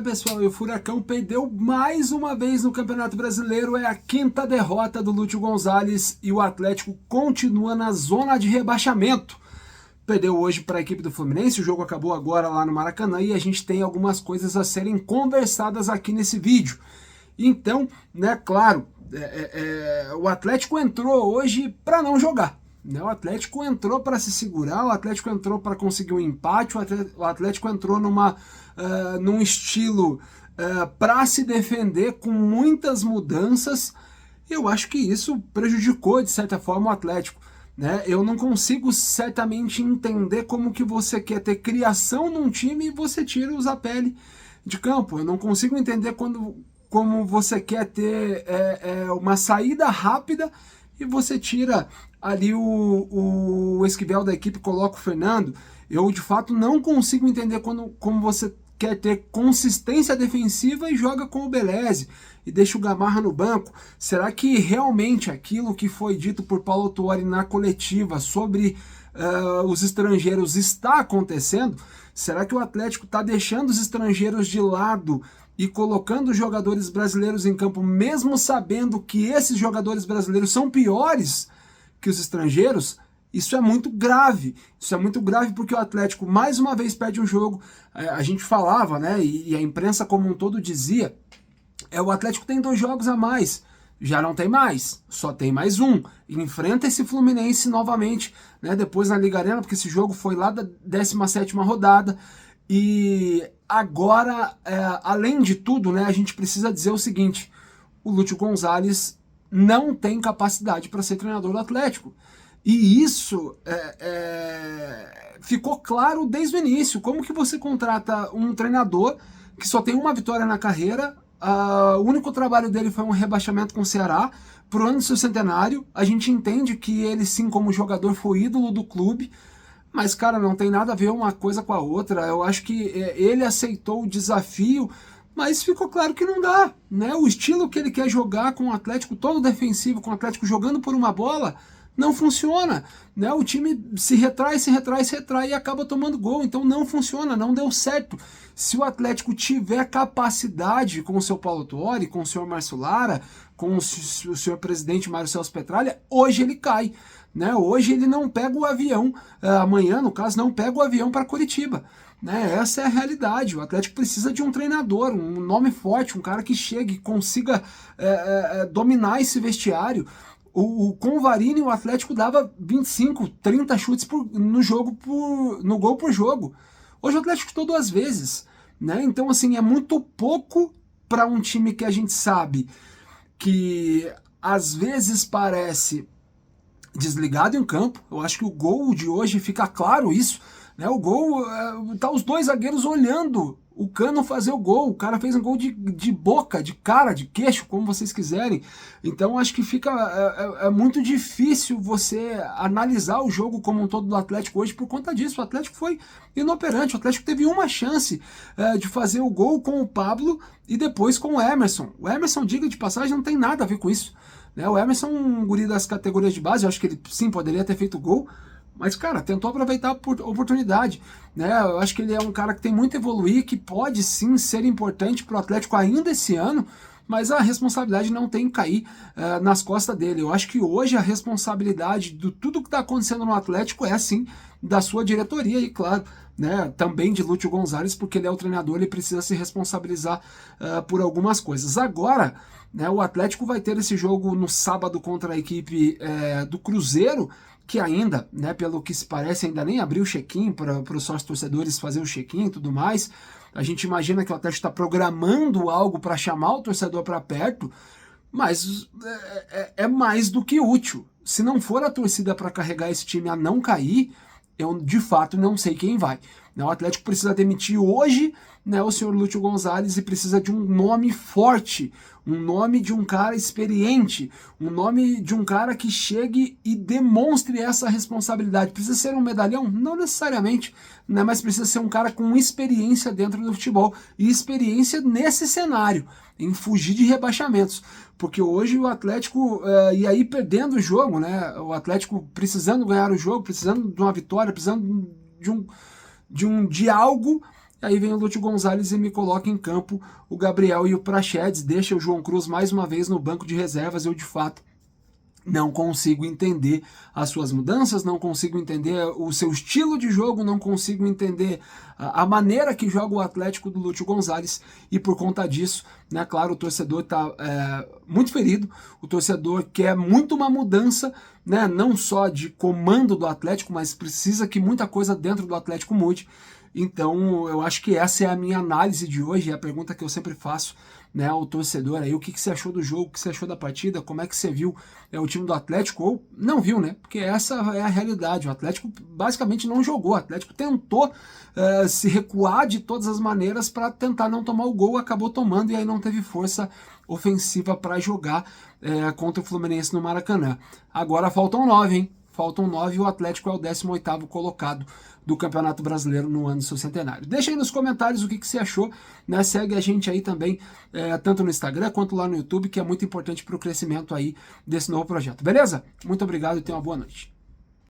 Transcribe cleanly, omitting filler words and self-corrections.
Pessoal, e o Furacão perdeu mais uma vez no Campeonato Brasileiro, é a quinta derrota do Lúcio Gonzalez e o Atlético continua na zona de rebaixamento. Perdeu hoje para a equipe do Fluminense, o jogo acabou agora lá no Maracanã e a gente tem algumas coisas a serem conversadas aqui nesse vídeo. Então, né, claro, o Atlético entrou hoje para não jogar. O Atlético entrou para se segurar, o Atlético entrou para conseguir um empate, o Atlético entrou num estilo para se defender com muitas mudanças. Eu acho que isso prejudicou, de certa forma, o Atlético. Eu não consigo certamente entender como que você quer ter criação num time e você tira o Zapelli de campo. Eu não consigo entender como você quer ter uma saída rápida e você tira ali o Esquivel da equipe, coloca o Fernando. Eu de fato não consigo entender como você quer ter consistência defensiva e joga com o Beleze e deixa o Gamarra no banco. Será que realmente aquilo que foi dito por Paulo Tuori na coletiva sobre os estrangeiros está acontecendo? Será que o Atlético está deixando os estrangeiros de lado e colocando os jogadores brasileiros em campo, mesmo sabendo que esses jogadores brasileiros são piores que os estrangeiros? Isso é muito grave. Isso é muito grave porque o Atlético mais uma vez perde um jogo. A gente falava, né, e a imprensa como um todo dizia, o Atlético tem 2 jogos a mais. Já não tem mais, só tem mais um. Enfrenta esse Fluminense novamente, né, depois na Liga Arena, porque esse jogo foi lá da 17ª rodada. E agora, além de tudo, né, a gente precisa dizer o seguinte: o Lúcio Gonzalez não tem capacidade para ser treinador do Atlético. E isso ficou claro desde o início. Como que você contrata um treinador que só tem uma vitória na carreira? O único trabalho dele foi um rebaixamento com o Ceará. Pro ano do seu centenário, a gente entende que ele sim, como jogador, foi ídolo do clube. Mas, cara, não tem nada a ver uma coisa com a outra. Eu acho que ele aceitou o desafio, mas ficou claro que não dá, né? O estilo que ele quer jogar com o Atlético todo defensivo, com o Atlético jogando por uma bola, não funciona, né? O time se retrai e acaba tomando gol, então não funciona, não deu certo. Se o Atlético tiver capacidade com o seu Paulo Tuori, com o senhor Márcio Lara, com o senhor presidente Mário Celso Petralha, hoje ele cai, né? Hoje ele não pega o avião, amanhã, no caso, não pega o avião para Curitiba. Essa é a realidade. O Atlético precisa de um treinador, um nome forte, um cara que chegue, consiga dominar esse vestiário. Com o Varini, o Atlético dava 25, 30 chutes no gol por jogo. Hoje o Atlético chutou 2 vezes, né? Então, assim, é muito pouco para um time que a gente sabe que às vezes parece desligado em campo. Eu acho que o gol de hoje fica claro isso, né? O gol, tá os 2 zagueiros olhando o Cano fazer o gol. O cara fez um gol de boca, de cara, de queixo, como vocês quiserem. Então acho que fica muito difícil você analisar o jogo como um todo do Atlético hoje por conta disso. O Atlético foi inoperante. O Atlético teve uma chance de fazer o gol com o Pablo e depois com o Emerson. O Emerson, diga de passagem, não tem nada a ver com isso. O Emerson é um guri das categorias de base. Eu acho que ele sim poderia ter feito gol, mas, cara, tentou aproveitar a oportunidade, né? Eu acho que ele é um cara que tem muito a evoluir, que pode sim ser importante para o Atlético ainda esse ano, mas a responsabilidade não tem que cair nas costas dele. Eu acho que hoje a responsabilidade de tudo que está acontecendo no Atlético é sim da sua diretoria e, claro, né, também de Lúcio Gonzalez, porque ele é o treinador, ele precisa se responsabilizar por algumas coisas. Agora, né, o Atlético vai ter esse jogo no sábado contra a equipe do Cruzeiro, que ainda, né, pelo que se parece, ainda nem abriu o check-in para os sócios torcedores fazer o check-in e tudo mais. A gente imagina que o Atlético está programando algo para chamar o torcedor para perto, mas é mais do que útil. Se não for a torcida para carregar esse time a não cair, eu de fato não sei quem vai. O Atlético precisa demitir hoje, né, o senhor Lúcio Gonzalez e precisa de um nome forte, um nome de um cara experiente, um nome de um cara que chegue e demonstre essa responsabilidade. Precisa ser um medalhão? Não necessariamente, né, mas precisa ser um cara com experiência dentro do futebol e experiência nesse cenário, em fugir de rebaixamentos. Porque hoje o Atlético, e aí perdendo o jogo, né, o Atlético precisando ganhar o jogo, precisando de uma vitória, precisando de algo, Aí vem o Lúcio Gonzalez e me coloca em campo o Gabriel e o Praxedes, deixa o João Cruz mais uma vez no banco de reservas. Eu, de fato, não consigo entender as suas mudanças, não consigo entender o seu estilo de jogo, não consigo entender a maneira que joga o Atlético do Lúcio Gonzalez, e por conta disso, né, claro, o torcedor está muito ferido, o torcedor quer muito uma mudança, né, não só de comando do Atlético, mas precisa que muita coisa dentro do Atlético mude. Então, eu acho que essa é a minha análise de hoje, é a pergunta que eu sempre faço, né, ao torcedor aí: o que você achou do jogo, o que você achou da partida, como é que você viu o time do Atlético, ou não viu, né? Porque essa é a realidade. O Atlético basicamente não jogou, o Atlético tentou se recuar de todas as maneiras para tentar não tomar o gol, acabou tomando, e aí não teve força ofensiva para jogar contra o Fluminense no Maracanã. Agora faltam 9, hein? Faltam 9 e o Atlético é o 18º colocado do Campeonato Brasileiro no ano do seu centenário. Deixa aí nos comentários o que você achou, né? Segue a gente aí também, tanto no Instagram quanto lá no YouTube, que é muito importante para o crescimento aí desse novo projeto. Beleza? Muito obrigado e tenha uma boa noite.